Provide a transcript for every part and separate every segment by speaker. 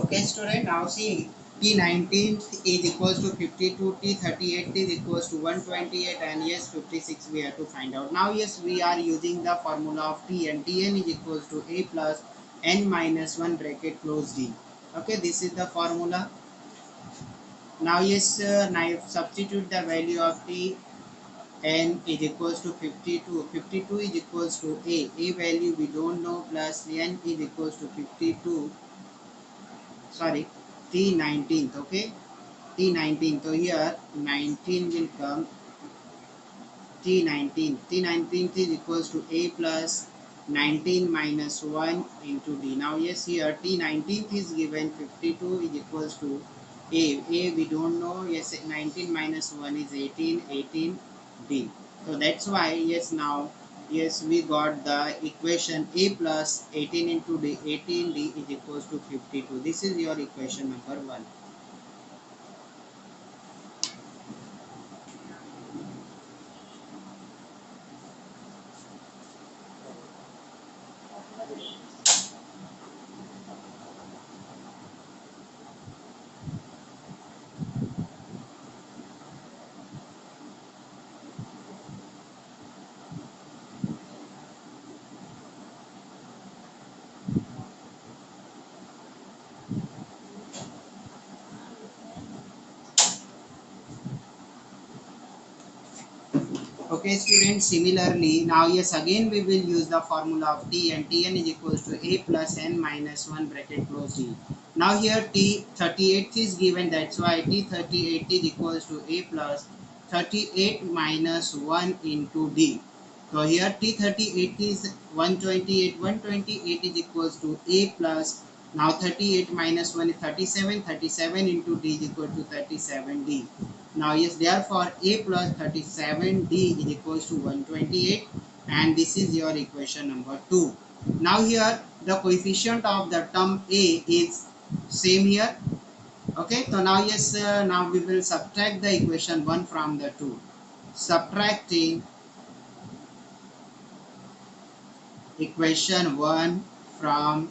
Speaker 1: Okay, student, now see T19 is equals to 52, T38 is equals to 128, and yes, 56 we have to find out. Now, yes, we are using the formula of T, and Tn is equals to A plus n minus 1 bracket close D. Okay, this is the formula. Now, yes, now substitute the value of T, n is equals to 52. 52 is equals to A value we don't know, plus n is equals to 52, sorry, T19th, okay. T19, so here 19 will come. T19 is equals to A plus 19 minus 1 into D. Now yes, here T19 is given, 52 is equals to A we don't know. Yes, 19 minus 1 is 18, 18 D. So that's why, yes, now yes, we got the equation A plus 18 into D, 18 D is equals to 52. This is your equation number 1. Okay, students, similarly, now yes, again we will use the formula of T, and Tn is equals to A plus n minus 1 bracket close D. Now here T38 is given, that's why T38 is equals to A plus 38 minus 1 into D. So here T38 is 128, 128 is equals to A plus, now 38 minus 1 is 37, 37 into D is equal to 37D. Now yes, therefore A plus 37D is equals to 128, and this is your equation number 2. Now here the coefficient of the term A is same here. Okay, so now yes, now we will subtract the equation 1 from the 2. Subtracting equation 1 from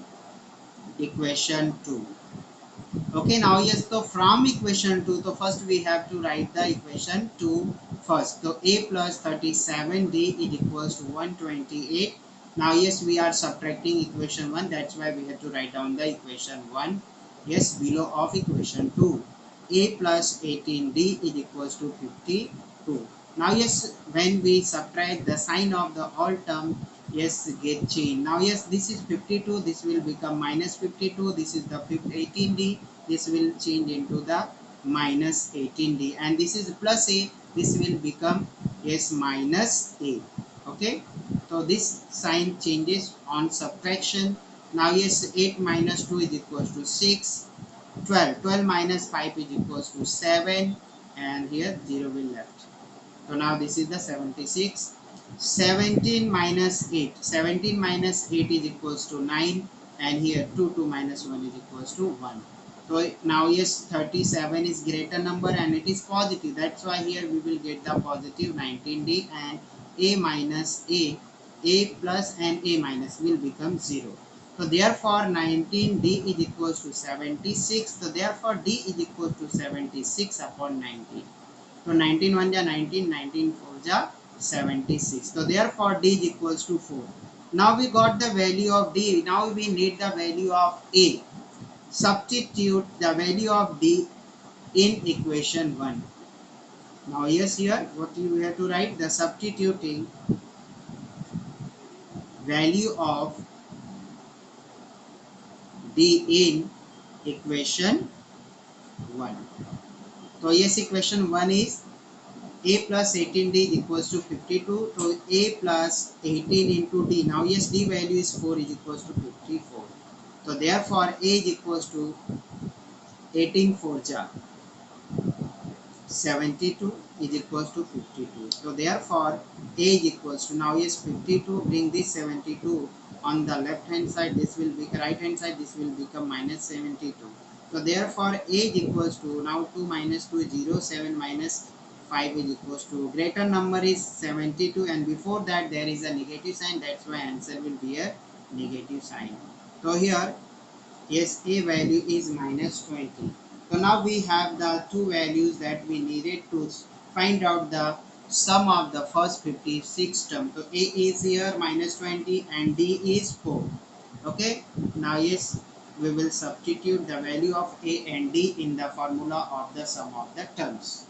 Speaker 1: equation 2. Okay, now yes, so from equation 2, so first we have to write the equation 2 first. So A plus 37D is equals to 128. Now yes, we are subtracting equation 1, that's why we have to write down the equation 1. Yes, below of equation 2. A plus 18D is equals to 52. Now yes, when we subtract, the sign of the all term, yes, get changed. Now yes, this is 52, this will become minus 52, this is the 18D, this will change into the minus 18D, and this is plus A, this will become, yes, minus A. Okay, so this sign changes on subtraction. Now yes, 8 minus 2 is equals to 6. 12 minus 5 is equals to 7, and here 0 will left. So now this is the 76. 17 minus 8, 17 minus 8 is equals to 9, and here 2 minus 1 is equals to 1. So now yes, 37 is greater number and it is positive, that's why here we will get the positive 19D, and A minus A plus and A minus will become 0. So therefore 19D is equals to 76. So therefore D is equal to 76 upon 19. So 19 1 ja 19, 19 4 ja 76. So therefore D is equals to 4. Now we got the value of D. Now we need the value of A. Substitute the value of D in equation 1. Now yes, here what you have to write, the substituting value of D in equation 1. So yes, equation 1 is A plus 18D is equals to 52. So A plus 18 into D. Now yes, D value is 4 is equals to 54. So therefore A is equals to 18 4 ja 72 is equals to 52. So therefore A is equals to, now yes, 52, bring this 72 on the left hand side, this will be right hand side, this will become minus 72. So therefore A is equals to, now 2 minus 2 is 0, 7 minus 5 is equals to, greater number is 72, and before that there is a negative sign, that's why answer will be a negative sign. So here Yes, a value is minus 20. So now we have the two values that we needed to find out the sum of the first 56 term. So a is here minus 20 and d is 4. Okay, now yes, we will substitute the value of a and d in the formula of the sum of the terms.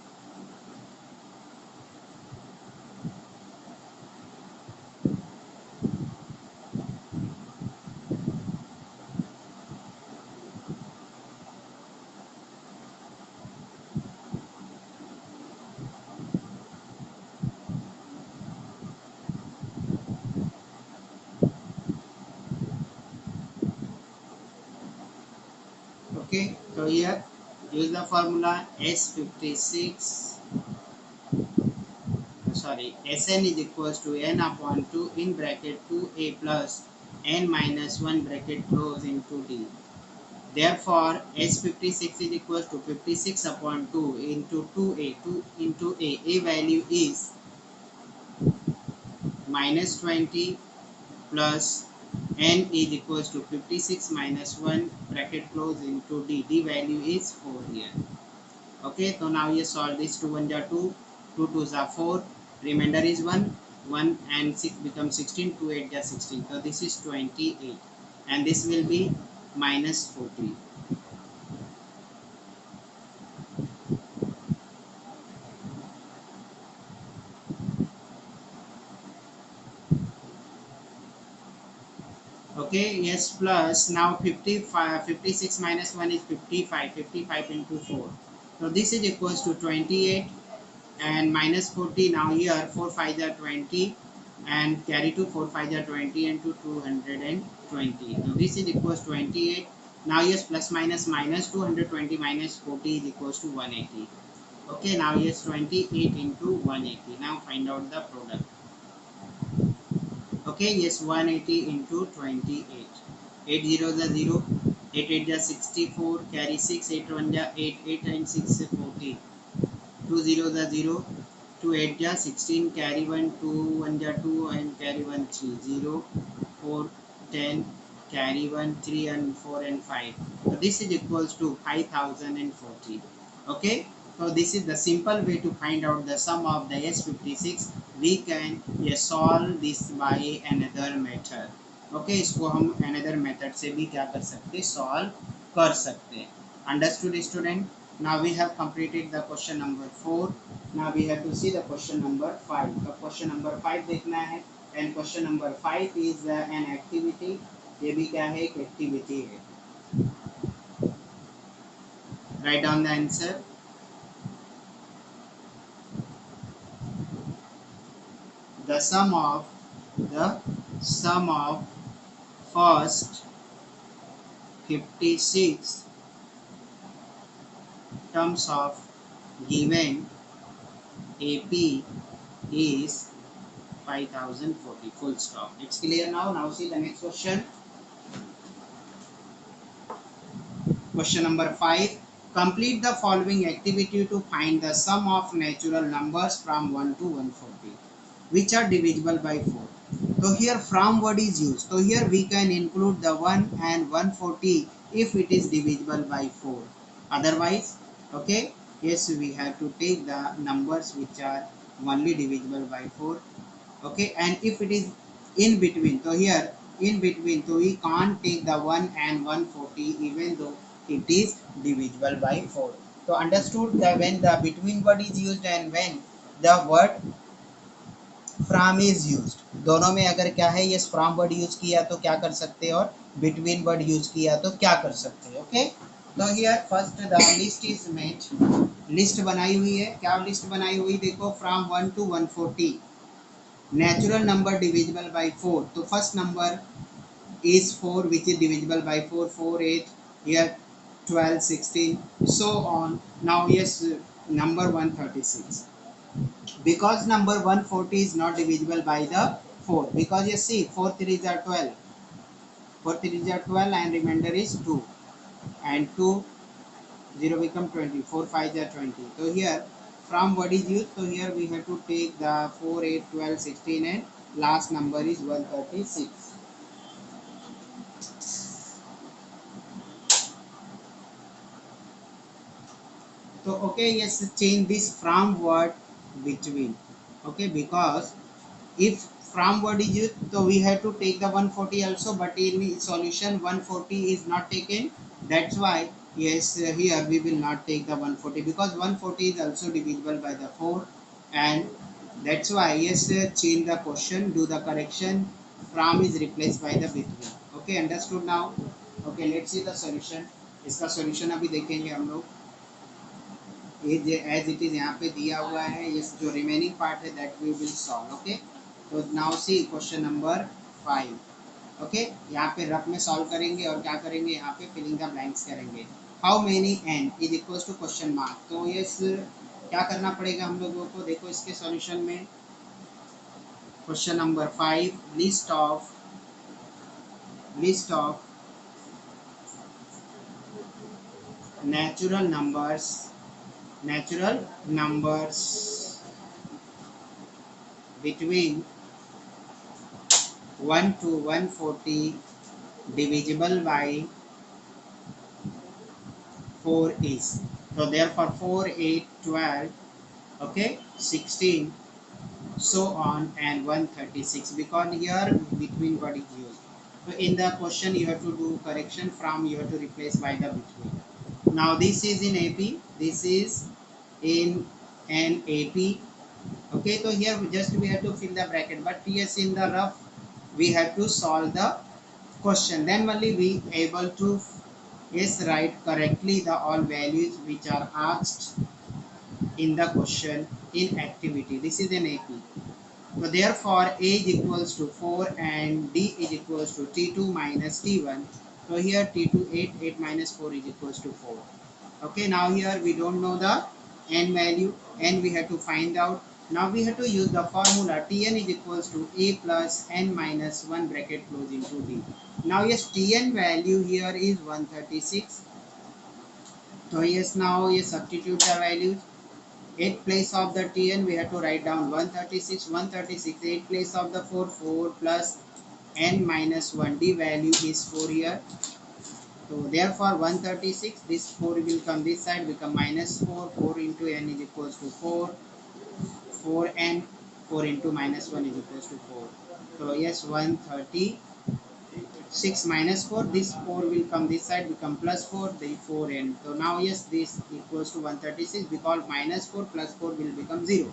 Speaker 1: Okay, so here use the formula S56, sorry, Sn is equals to n upon 2 in bracket 2a plus n minus 1 bracket close into d. Therefore, S56 is equals to 56 upon 2 into 2a, 2 into a value is minus 20 plus n is equals to 56 minus 1 bracket close into d value is 4 here. Okay, so now you solve this. 2 1 are 2, 2 2s are 4, remainder is 1, 1 and 6 becomes 16, 2 8 are 16. So this is 28 and this will be minus 40. Okay, yes, plus now 55, 56 minus 1 is 55, 55 into 4. So this is equals to 28 and minus 40. Now here 4 5 are 20 and carry to 4 5 are 20 into 220. So this is equals 28. Now yes, plus minus minus 220 minus 40 is equals to 180. Okay, now yes, 28 into 180. Now find out the product. Okay, yes, 180 into 28. 8 zeros are 0, 8 8 are 64, carry 6, 8 1 are 8, 8 and 6 is 40. 2 zeros are 0, 2 8 are 16, carry 1, 2 1 are 2 and carry 1 3, 0, 4, 10, carry 1, 3 and 4 and 5. So this is equals to 5040. Okay, so this is the simple way to find out the sum of the S56. We can solve this by another method. Okay, इसको हम another method से भी क्या कर सकते, solve कर सकते. Understood student? Now we have completed the question number 4. Now we have to see the question number 5. The question number 5 देखना है and question number 5 is an activity. ये भी क्या है, एक activity है. Write down the answer. The sum of first 56 terms of given AP is 5040. Full stop. It's clear now. Now see the next question. Question number 5. Complete the following activity to find the sum of natural numbers from 1 to 140 which are divisible by 4. So here from word is used. So here we can include the 1 and 140 if it is divisible by 4. Otherwise, okay, yes, we have to take the numbers which are only divisible by 4. Okay, and if it is in between, so here in between, so we can't take the 1 and 140 even though it is divisible by 4. So understood that when the between word is used and when the word from is used, दोनों में अगर क्या है, ये from word use किया तो क्या कर सकते हैं और बिटवीन वर्ड यूज किया तो क्या कर सकते हैं. ओके, तो here first the list is made. List बनाई हुई है. क्या लिस्ट बनाई हुई, देखो from 1 to 140 natural number divisible by 4. तो first number is 4 which is divisible by 4, 4 8 here 12 16 so on. Now yes, number 136, because number 140 is not divisible by the 4, because you see 4 3s are 12, 4 3s are 12 and remainder is 2 and 2 0 become 20, 4 5s are 20. So here from what is used, so here we have to take the 4 8 12 16 and last number is 136. So okay, yes, change this from word between. Okay, because if from word is used, so we have to take the 140 also, but in solution 140 is not taken. That's why yes, here we will not take the 140 because 140 is also divisible by the 4, and that's why yes, change the question, do the correction, from is replaced by the between. Okay, understood now? Okay, let's see the solution. इसका solution अभी देखेंगे हम लोग. As it is यहाँ पे दिया हुआ है, ये जो रिमेनिंग पार्ट है that we will solve. Okay, तो now see question number 5. Okay, यहाँ पे रफ में सॉल्व करेंगे और क्या करेंगे, यहाँ पे फिलिंग द ब्लैंक्स करेंगे. How many n is equals to question mark. तो ये क्या करना पड़ेगा हम लोगों को, देखो इसके सॉल्यूशन में question number 5, list of natural numbers between 1 to 140 divisible by 4 is. So therefore 4, 8, 12, okay, 16, so on, and 136, because here between what is used. So in the question you have to do correction, from you have to replace by the between. Now this is in AP, this is in an AP. Okay, so here just we have to fill the bracket, but yes, in the rough we have to solve the question, then only we able to yes write correctly the all values which are asked in the question in activity. This is an AP. So therefore A is equals to 4 and D is equals to T2 minus T1. So here T2 8, 8 minus 4 is equals to 4. Okay, now here we don't know the n value, and we have to find out. Now we have to use the formula Tn is equals to A plus n minus 1 bracket close into D. Now yes, Tn value here is 136. So yes, now yes, substitute the values. 8 place of the Tn we have to write down 136, 136, 8 place of the 4, 4 plus n minus 1, D value is 4 here. So therefore 136, this 4 will come this side, become minus 4, 4 into n is equals to 4, 4n, 4 into minus 1 is equals to 4. So yes, 136 minus 4, this 4 will come this side, become plus 4, the 4n. So now yes, this equals to 136, because minus 4 plus 4 will become 0,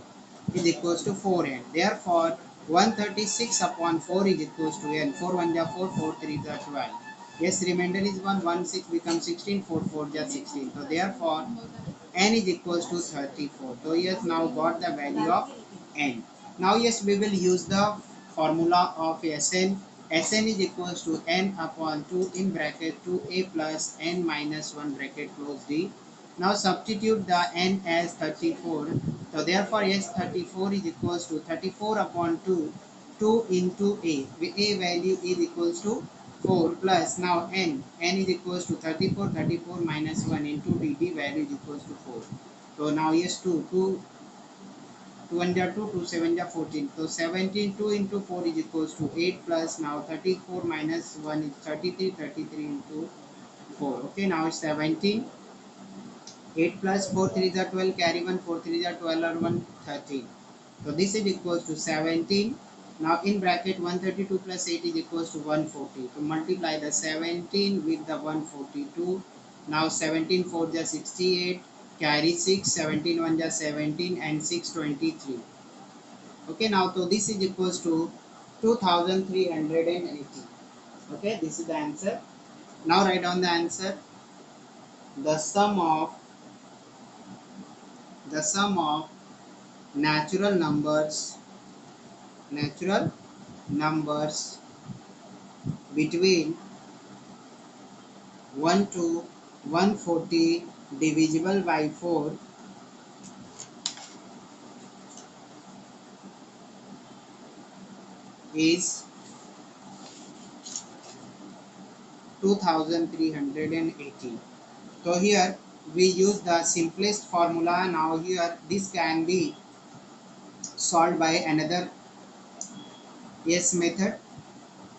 Speaker 1: is equals to 4n. Therefore 136 upon 4 is equals to n. 4 1 ja 4, 4 3 ja 12. Yes, remainder is 1, 1 6 becomes 16, 4 4 ja 16. So therefore n is equals to 34. So yes, now got the value of n. Now yes, we will use the formula of Sn. Sn is equals to n upon 2 in bracket 2a plus n minus 1 bracket close D. Now substitute the n as 34. So therefore yes, 34 is equals to 34 upon 2, 2 into a. A value is equals to 4 plus now n is equals to 34, 34 minus 1 into d value is equals to 4. So now yes, 2 1 ja 2, 2 7 ja 14. So 17, 2 into 4 is equals to 8 plus now 34 minus 1 is 33, 33 into 4. Okay, now it's 17. 8 plus 4 3 is 12, carry 1, 4 3 is 12 or 1 13. So this is equals to 17. Now in bracket 132 plus 8 is equals to 140. To multiply the 17 with the 142. Now 17 4 is 68, carry 6, 17 1 is 17 and 6 23. Okay, now so this is equals to 2380. Okay, this is the answer. Now write down the answer. The sum of natural numbers between 1 to 140 divisible by 4 is 2380. So here we use the simplest formula. Now here this can be solved by another S method.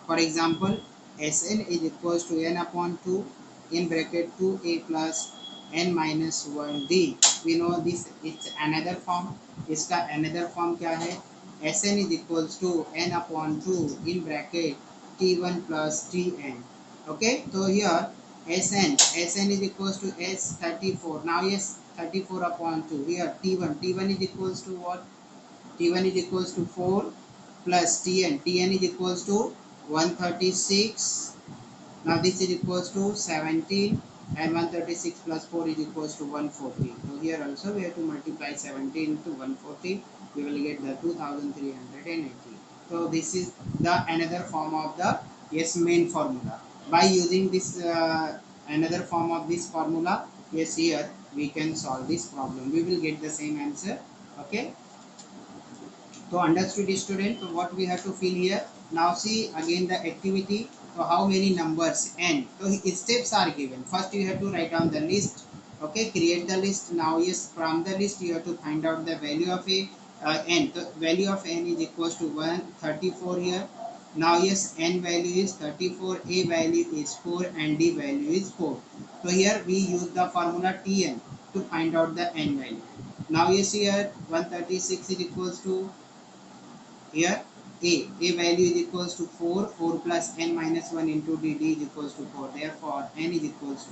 Speaker 1: For example, Sn is equals to n upon 2 in bracket 2a plus n minus 1 d. we know this it's another form. इसका another form क्या है? Sn is equals to n upon 2 in bracket t1 plus tn. Okay, so here Sn is equals to S34. Now yes, 34 upon 2. Here T1 is equals to what? T1 is equals to 4 plus Tn is equals to 136. Now this is equals to 17 and 136 plus 4 is equals to 140. So here also we have to multiply 17 to 140. We will get the 2380. So this is the another form of the yes main formula. By using this another form of this formula, yes, here we can solve this problem. We will get the same answer. Okay. So understood student. So what we have to fill here. Now see again the activity. So how many numbers n? So steps are given. First you have to write down the list. Okay, create the list. Now yes, from the list you have to find out the value of a n. The value of n is equals to 134 here. Now yes, n value is 34, a value is 4 and d value is 4. So here we use the formula Tn to find out the n value. Now yes, here 136 is equals to here a value is equals to 4 plus n minus 1 into d is equals to 4. Therefore n is equals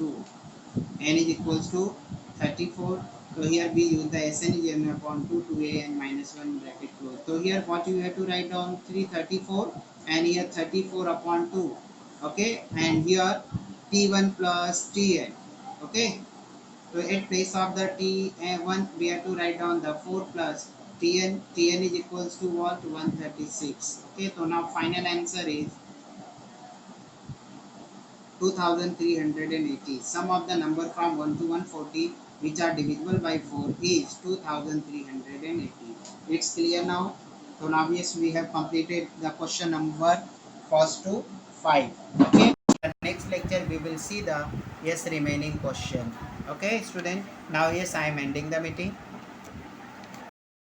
Speaker 1: to 34. So here we use the Sn is n upon 2 to a n minus 1 bracket close. So here what you have to write down 334 and here 34 upon 2. Okay, and here t1 plus tn. Okay, so at place of the T1 we have to write down the 4 plus Tn is equals to what? 136. Okay, so now final answer is 2380. Sum of the number from 1 to 140 which are divisible by 4 is 2380. It's clear now. So now yes, we have completed the question number first to 5. Okay, the next lecture we will see the yes remaining question. Okay student, now yes, I am ending the meeting.